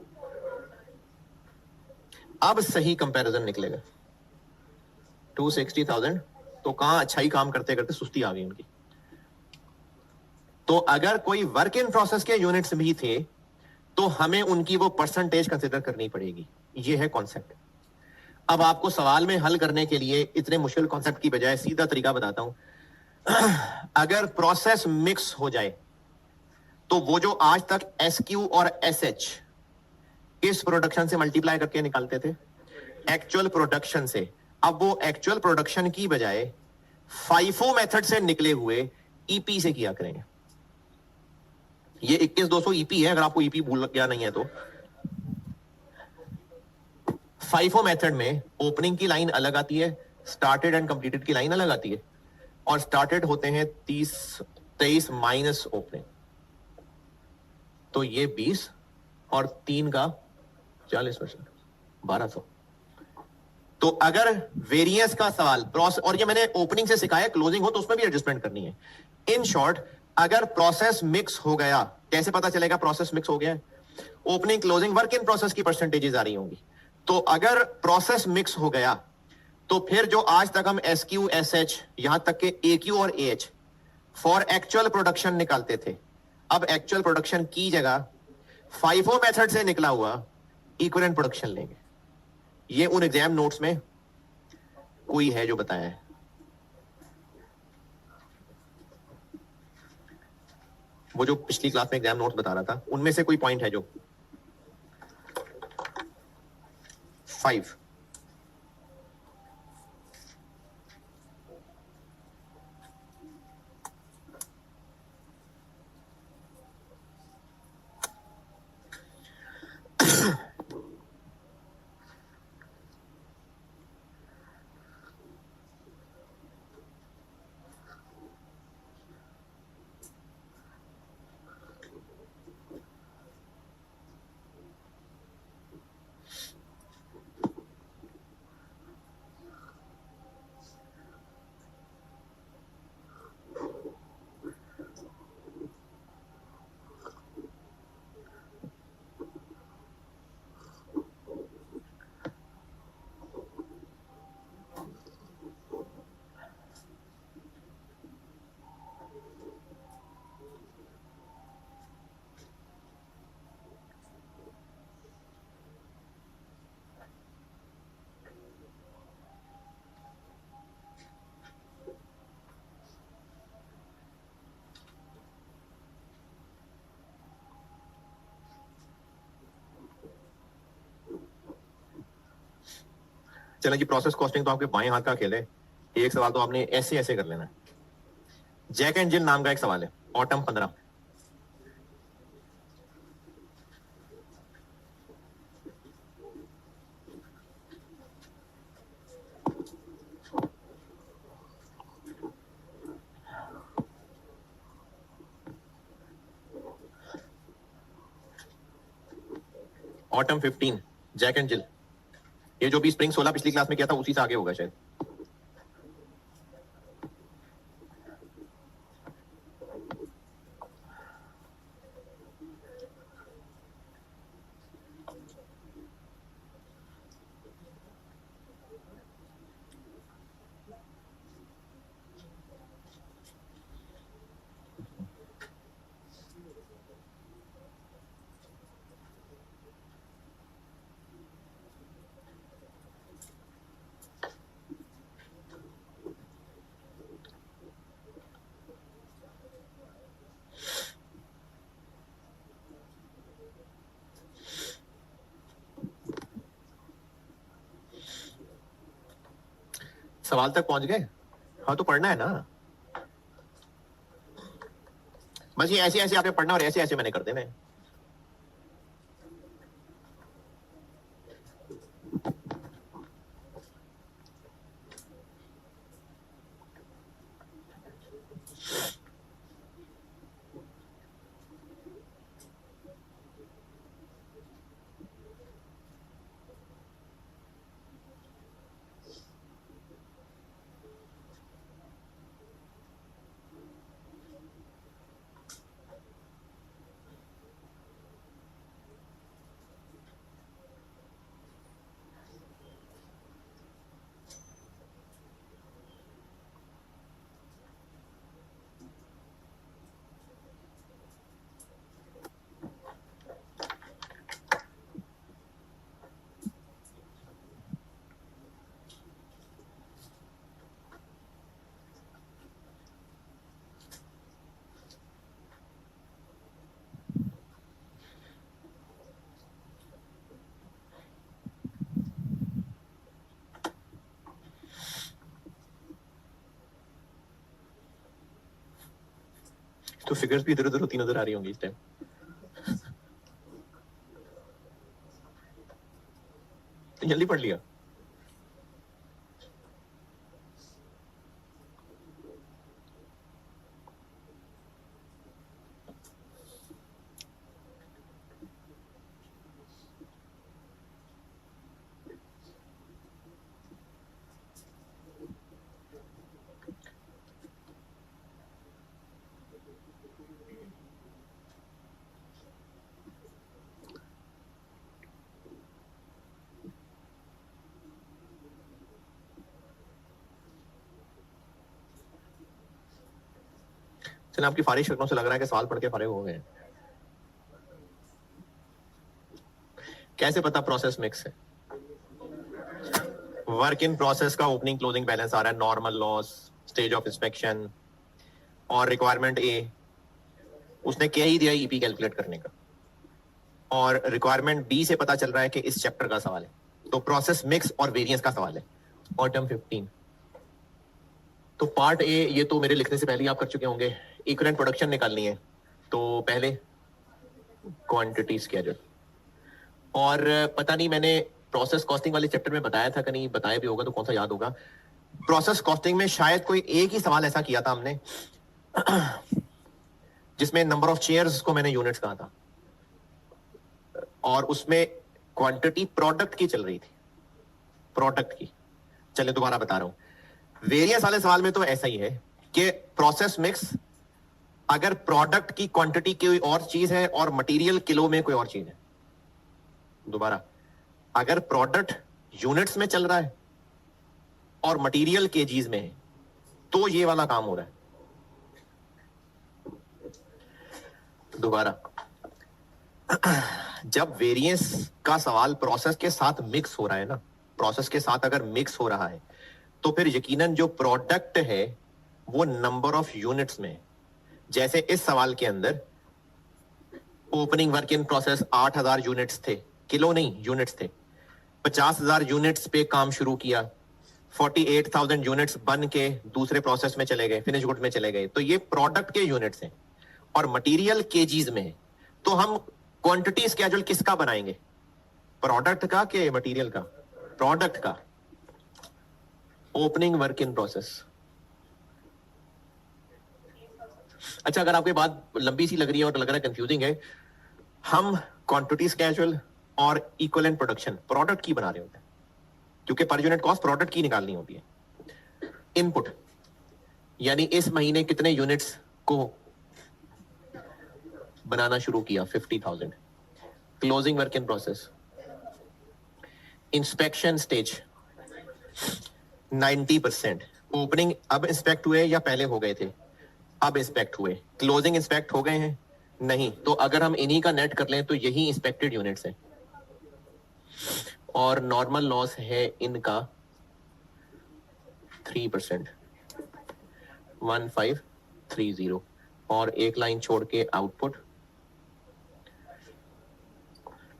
अब सही कंपैरिजन निकलेगा। 260,000 तो कहां अच्छा ही काम करते करते सुस्ती आ गई उनकी। तो अगर कोई वर्क इन प्रोसेस के यूनिट्स भी थे तो हमें उनकी वो परसेंटेज कंसिडर करनी पड़ेगी। ये है कॉन्सेप्ट। अब आपको सवाल में हल करने के लिए इतने मुश्किल कॉन्सेप्ट की बजाय सीधा तरीका बताता हूं। अगर प्रोसेस मिक्स हो जाए तो वो जो आज तक एसक्यू और एसएच किस प्रोडक्शन से मल्टीप्लाई करके निकालते थे, एक्चुअल प्रोडक्शन से, अब वो एक्चुअल प्रोडक्शन की बजाय फाइफो मेथड से निकले हुए ईपी से किया करेंगे। ये 21,200 ईपी है, अगर आपको ईपी भूल गया नहीं है तो। फाइफो मेथड में ओपनिंग की लाइन अलग आती है, स्टार्टेड एंड कंप्लीटेड की लाइन अलग आती है, और स्टार्टेड होते हैं 23 माइनस ओपनिंग, तो ये 20 और 3 का 40%, 1200। तो अगर वेरिएंस का सवाल प्रोसेस, और ये मैंने ओपनिंग से सिखाया, क्लोजिंग हो तो उसमें भी एडजस्टमेंट करनी है। इन शॉर्ट, अगर प्रोसेस मिक्स हो गया, कैसे पता चलेगा प्रोसेस मिक्स हो गया है? Opening closing work in process की परसेंटेजेस आ रही होंगी। तो अगर प्रोसेस मिक्स हो गया तो फिर जो आज तक हम एस क्यू एस एच यहां तक के ए क्यू और A H for actual production निकालते थे, अब एक्चुअल प्रोडक्शन की जगह फाइफो मेथड से निकला हुआ इक्विवेलेंट प्रोडक्शन लेंगे। ये उन एग्जाम नोट्स में कोई है जो बताया है? वो जो पिछली क्लास में एग्जाम नोट्स बता रहा था उनमें से कोई पॉइंट है जो 5? चलें जी, प्रोसेस कॉस्टिंग तो आपके बाएं हाथ का खेल है। एक सवाल तो आपने ऐसे ऐसे कर लेना है। जैक एंड जिल नाम का एक सवाल है, ऑटम 15। ऑटम 15 जैक एंड जिल, ये जो भी स्प्रिंग 16 पिछली क्लास में किया था उसी से आगे होगा शायद। सवाल तक पहुंच गए? हाँ तो पढ़ना है ना, बस ये ऐसे ऐसे आपने पढ़ना और ऐसे ऐसे मैंने कर देना है। तो फिगर्स भी इधर उधर होती नजर आ रही होंगी इस टाइम। तो जल्दी पढ़ लिया। चल, आपकी फारिग शक्लों से लग रहा है कि सवाल पढ़ के फारिग हो गए हैं। कैसे पता प्रोसेस मिक्स है? वर्क इन प्रोसेस का ओपनिंग क्लोजिंग बैलेंस आ रहा है, normal loss, stage of inspection और रिक्वायरमेंट ए, उसने क्या ही दिया ईपी कैलकुलेट करने का, और रिक्वायरमेंट बी से पता चल रहा है कि इस चैप्टर का सवाल है, तो प्रोसेस मिक्स और वेरिएंस का सवाल है। ऑटम 15। तो पार्ट ए ये तो मेरे लिखने से पहले ही आप कर चुके होंगे। इक्विवेलेंट प्रोडक्शन निकालनी है, तो पहले क्वांटिटी स्केड्यूल, और पता नहीं मैंने प्रोसेस कॉस्टिंग वाले चैप्टर में बताया था कि नहीं, बताया भी होगा तो कौन सा याद होगा। प्रोसेस कॉस्टिंग में शायद कोई एक ही सवाल ऐसा किया था हमने जिसमें नंबर ऑफ चेयर्स को मैंने यूनिट्स कहा था, और उसमें क्वांटिटी प्रोडक्ट की चल रही थी, प्रोडक्ट की। चलिए दोबारा बता रहा हूं, वेरिएंस वाले सवाल में तो ऐसा ही है कि प्रोसेस मिक्स अगर प्रोडक्ट की क्वांटिटी कोई और चीज है और मटेरियल किलो में कोई और चीज है। दोबारा, अगर प्रोडक्ट यूनिट्स में चल रहा है और मटेरियल केजीज में है तो ये वाला काम हो रहा है। दोबारा, जब वेरिएंस का सवाल प्रोसेस के साथ मिक्स हो रहा है ना, प्रोसेस के साथ अगर मिक्स हो रहा है तो फिर यकीनन जो प्रोडक्ट है वो नंबर ऑफ यूनिट्स में है। जैसे इस सवाल के अंदर opening work in process 8000 units थे, किलो नहीं यूनिट्स थे। 50,000 यूनिट्स पे काम शुरू किया, 48,000 यूनिट्स बन के दूसरे प्रोसेस में चले गए, फिनिश गुड में चले गए, तो ये प्रोडक्ट के यूनिट्स हैं और मटेरियल केजीज में है। तो हम क्वांटिटी स्केड्यूल किसका बनाएंगे, प्रोडक्ट का कि मटेरियल का? प्रोडक्ट का। Opening work in process. अच्छा, अगर आपको बात लंबी सी लग रही है और लग रहा है कंफ्यूजिंग है, हम क्वांटिटी स्केड्यूल और इक्विवेलेंट प्रोडक्शन प्रोडक्ट की बना रहे होते हैं, क्योंकि पर यूनिट कॉस्ट प्रोडक्ट की निकालनी होती है। इनपुट यानी इस महीने कितने यूनिट्स को बनाना शुरू किया, 50,000। Closing work in process, inspection stage 90%। Opening अब इंस्पेक्ट हुए या पहले हो गए थे? अब इंस्पेक्ट हुए। क्लोजिंग इंस्पेक्ट हो गए हैं? नहीं। तो अगर हम इन्हीं का नेट कर लें तो यही इंस्पेक्टेड यूनिट्स हैं, और नॉर्मल लॉस है इनका 3%, 1530, और एक लाइन छोड़ के आउटपुट।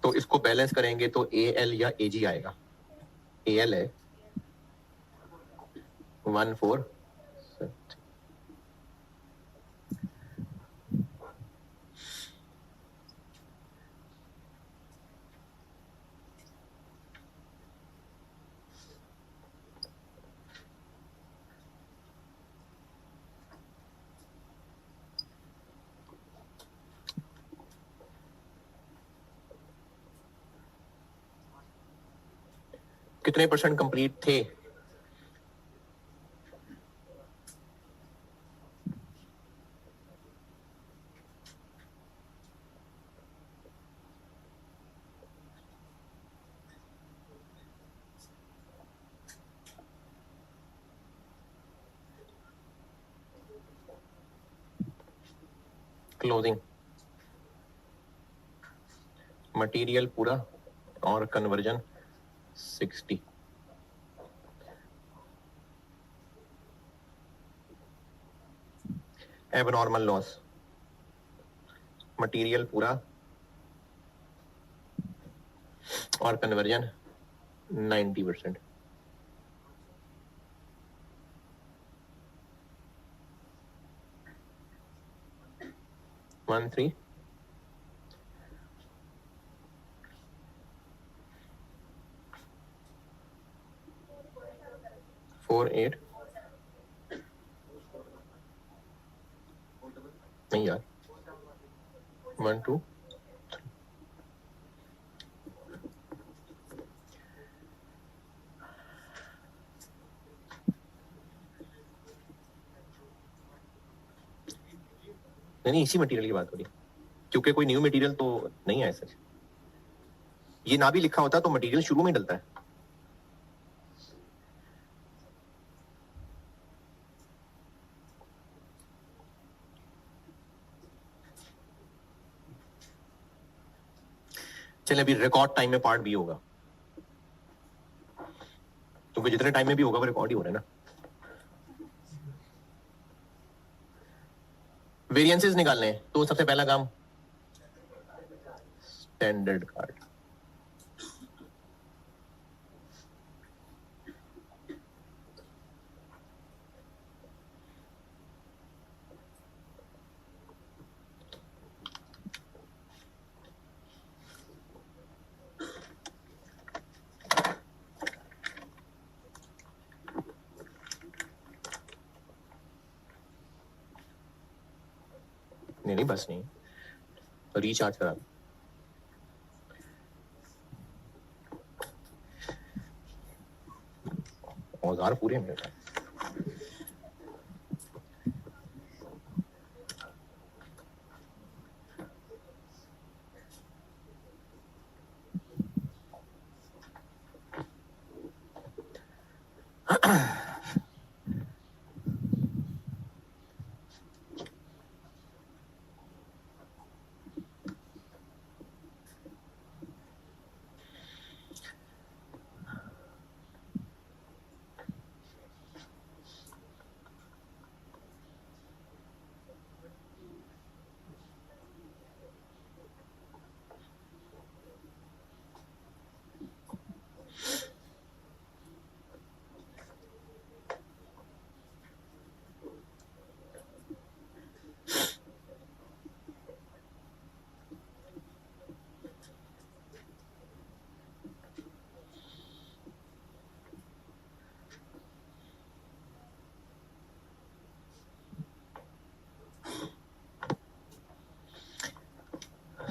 तो इसको बैलेंस करेंगे तो ए एल या ए जी आएगा। ए एल है 14 कितने परसेंट कंप्लीट थे? क्लोजिंग मटेरियल पूरा और कन्वर्जन 60। एबनॉर्मल लॉस मटेरियल पूरा और कन्वर्जन 90%। वन थ्री 4 8 नहीं यार 1 2 नहीं, इसी मटेरियल की बात हो रही, क्योंकि कोई न्यू मटेरियल तो नहीं है सच। ये ना भी लिखा होता तो मटेरियल शुरू में डलता है। चले अभी रिकॉर्ड टाइम में पार्ट भी होगा, क्योंकि जितने टाइम में भी होगा वो रिकॉर्ड ही हो रहा है ना। वेरिएंसेस निकालने हैं तो सबसे पहला काम स्टैंडर्ड कार्ड। नहीं बस नहीं, रिचार्ज करा। औजार पूरे मेरे पास।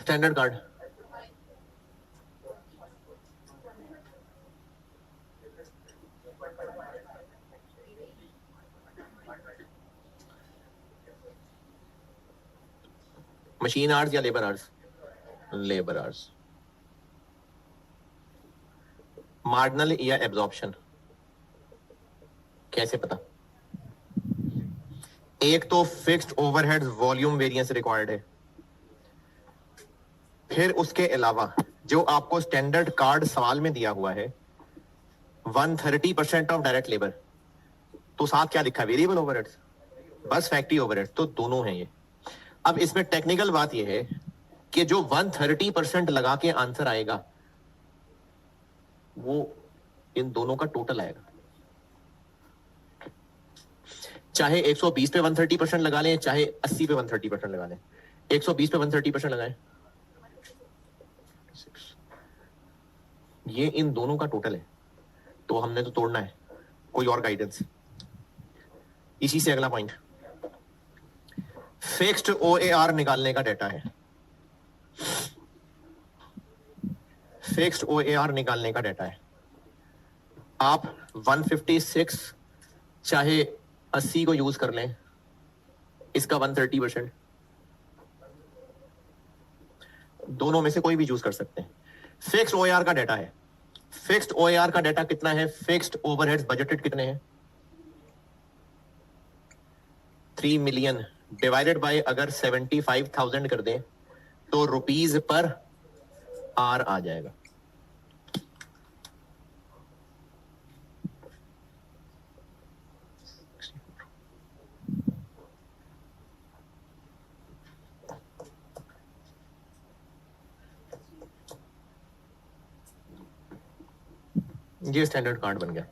स्टैंडर्ड कार्ड मशीन आवर्स या labour hours? Labour hours. Marginal या एब्जॉर्प्शन कैसे पता? एक तो fixed overheads volume variance required है, फिर उसके अलावा जो आपको स्टैंडर्ड कार्ड सवाल में दिया हुआ है 130% ऑफ डायरेक्ट लेबर, तो साथ क्या लिखा है? वेरिएबल ओवरहेड्स, बस फैक्ट्री ओवरहेड, तो दोनों हैं ये। अब इसमें टेक्निकल बात यह है कि जो 130% लगा के आंसर आएगा वो इन दोनों का टोटल आएगा। चाहे 120 पे 130% लगा लें, चाहे 80 पे 130% लगा लें। 120 पे 130% लगाएं, ये इन दोनों का टोटल है, तो हमने तो तोड़ना है, कोई और गाइडेंस। इसी से अगला पॉइंट, फिक्स्ड ओएआर निकालने का डेटा है। फिक्स्ड ओएआर निकालने का डेटा है। आप 156 चाहे 80 को यूज कर लें, इसका 130%, दोनों में से कोई भी यूज कर सकते हैं। फिक्स्ड ओएआर का डेटा है। फिक्स्ड ओएआर का डेटा कितना है? फिक्स्ड ओवरहेड्स बजटेड कितने हैं? 3 मिलियन डिवाइडेड बाय अगर 75,000 कर दें तो रुपीज पर आर आ जाएगा। ये स्टैंडर्ड कार्ड बन गया।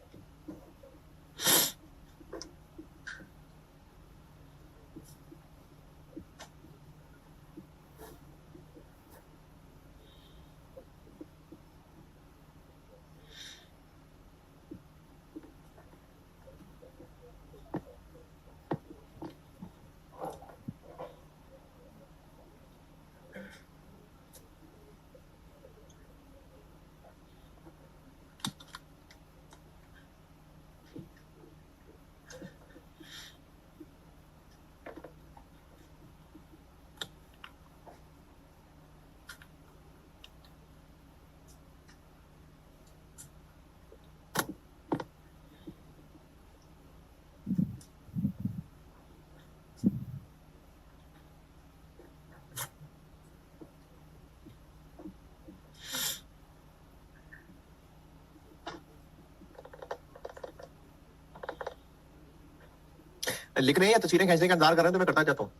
लिख रहे हैं या तस्वीरें खींचने का इंतजार कर रहे हैं तो मैं करता जाता हूँ।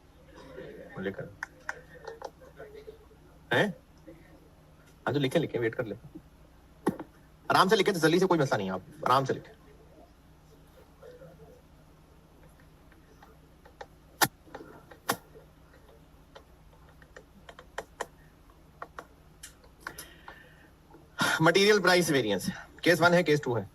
लिखकर हैं? हाँ तो लिखे लिखे, वेट कर ले, आराम से लिखे, तसल्ली से, कोई मसला नहीं है, आप आराम से लिखे। मटेरियल प्राइस वेरिएंस, केस 1 है, केस 2 है।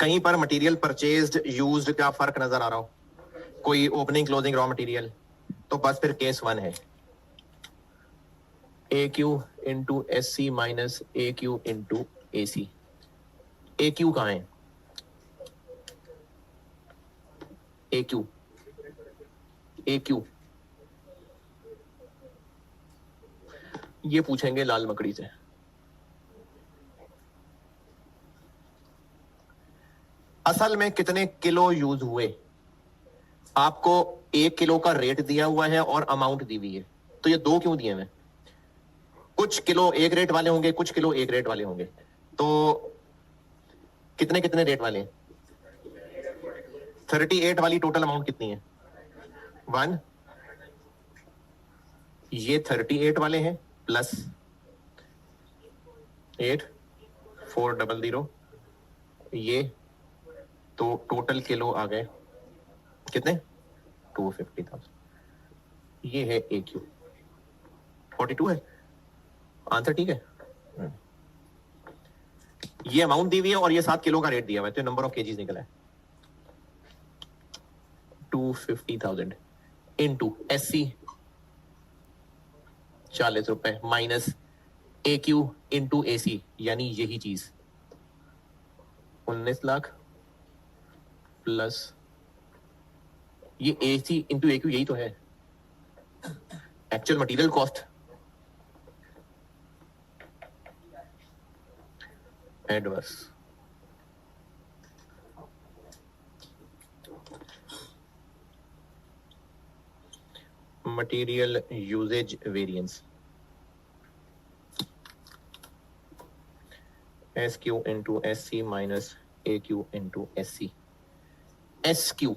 कहीं पर मटेरियल परचेज्ड यूज्ड का फर्क नजर आ रहा हो, कोई ओपनिंग क्लोजिंग रॉ मटेरियल, तो बस फिर केस 1 है, A Q into S C minus A Q into A C. A Q कहाँ है? ए क्यू, ए क्यू ये पूछेंगे लाल मकड़ी से। असल में कितने किलो यूज हुए, आपको 1 किलो का रेट दिया हुआ है और अमाउंट दी हुई है, तो ये 2 क्यों दिए हुए? कुछ किलो एक रेट वाले होंगे, कुछ किलो एक रेट वाले होंगे, तो कितने कितने रेट वाले हैं? 38 वाली टोटल अमाउंट कितनी है? 1। ये 38 वाले हैं प्लस 8 400, ये तो टोटल किलो आ गए कितने? 250,000। ये है ए क्यू, 42 है आंसर, ठीक है। ये अमाउंट दी हुई है और ये 7 किलो का रेट दिया हुआ है, तो नंबर ऑफ केजीज निकला है 250,000 इंटू एस सी 40 रुपए minus A Q into A सी, यानी यही चीज 19 लाख प्लस ये ए सी इंटू ए क्यू, यही तो है actual material cost. Adverse material usage variance, S Q into S C minus A Q into S C. S Q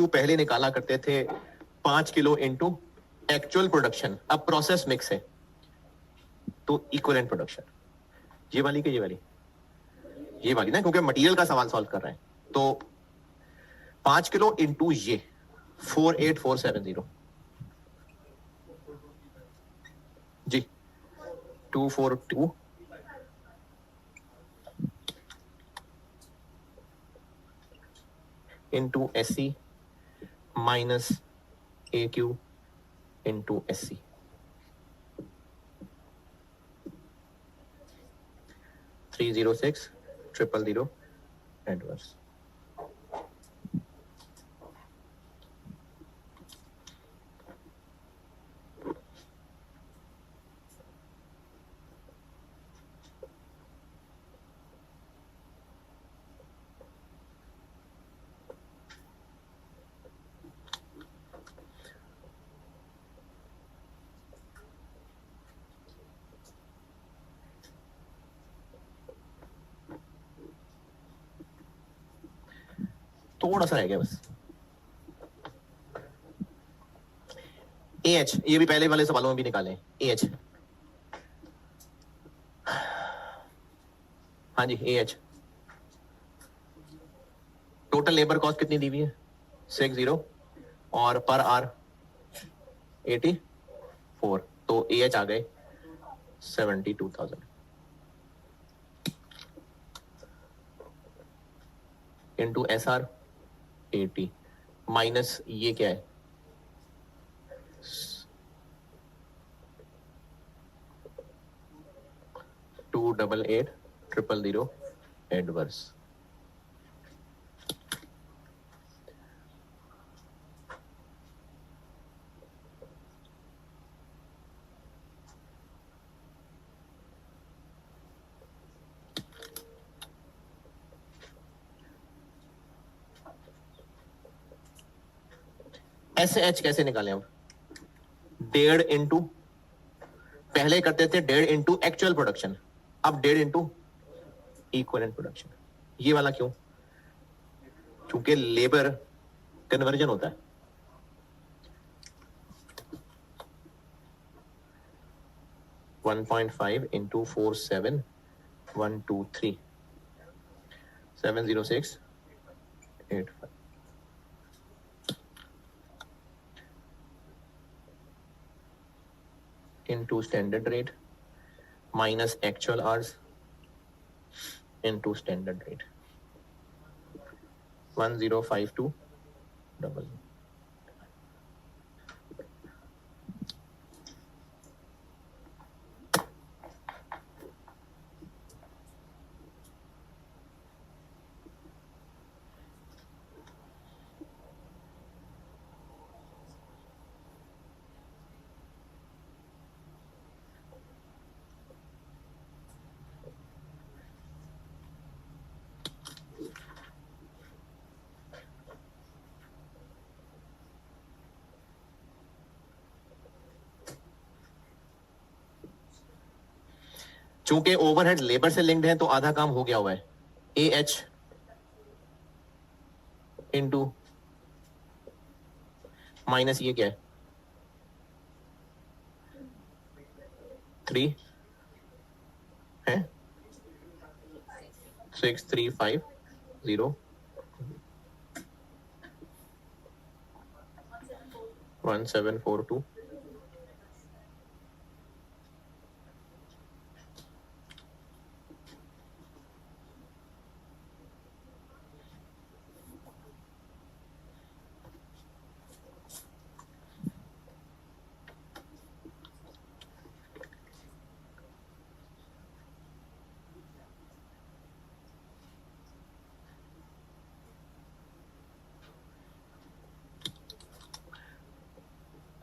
पहले निकाला करते थे 5 किलो इंटू एक्चुअल प्रोडक्शन, अब प्रोसेस मिक्स है, तो इक्विवेलेंट प्रोडक्शन ये वाली कि ये वाली ना, क्योंकि मटेरियल का सवाल सॉल्व कर रहे हैं। तो 5 किलो इंटू ये 48470 जी 242 into SC minus AQ into SC 306,000 adverse. थोड़ा सा रह गया बस। AH ये भी पहले वाले सवालों में भी निकाले AH। हाँ जी AH टोटल लेबर कॉस्ट कितनी दी हुई है 60 और पर आर 84 तो AH आ गए 72,000 इंटू SR 80 माइनस ये क्या है 288,000 एडवर्स। SH कैसे निकालें अब 1.5 इंटू पहले करते थे 1.5 इंटू एक्चुअल प्रोडक्शन, अब 1.5 इंटू इक्विवेलेंट प्रोडक्शन। ये वाला क्यों? क्योंकि लेबर कन्वर्जन होता है। One 1.5 into 47,123 70685 into standard rate minus actual hours into standard rate 105200। चूंकि ओवरहेड लेबर से लिंक्ड है तो आधा काम हो गया हुआ है। AH इंटू माइनस ये क्या है 3 है 6350 1742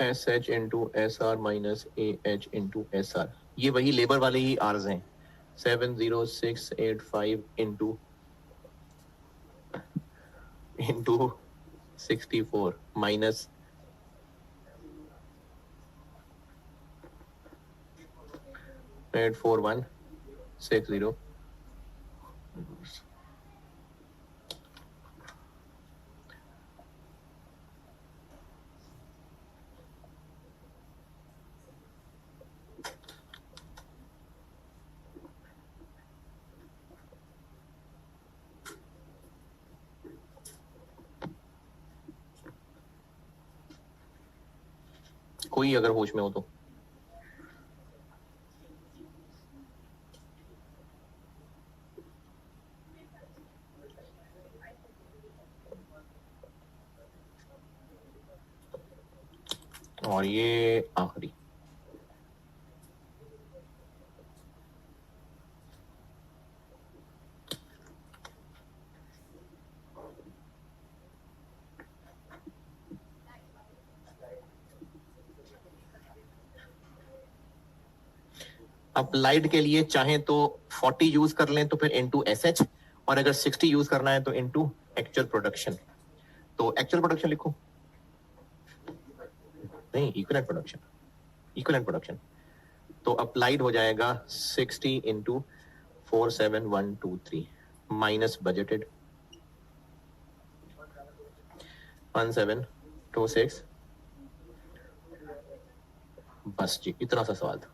SH into SR minus AH into SR ये वही लेबर वाले ही आर्स हैं 70685 इंटू 64 माइनस 84160। कोई अगर होश में हो तो। और ये आखिरी। अप्लाइड के लिए चाहें तो 40 यूज कर लें तो फिर इनटू एसएच, और अगर 60 यूज करना है तो इनटू एक्चुअल प्रोडक्शन। तो एक्चुअल प्रोडक्शन लिखो, नहीं इक्विवेलेंट प्रोडक्शन, इक्विवेलेंट प्रोडक्शन। तो अप्लाइड हो जाएगा 60 इंटू 47123 माइनस बजटेड 1726। बस जी, इतना सा सवाल था।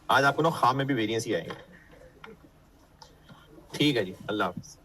आज आपको ना ख्वाब में भी वेरिएंस ही आएंगे। ठीक है जी, अल्लाह हाफिज।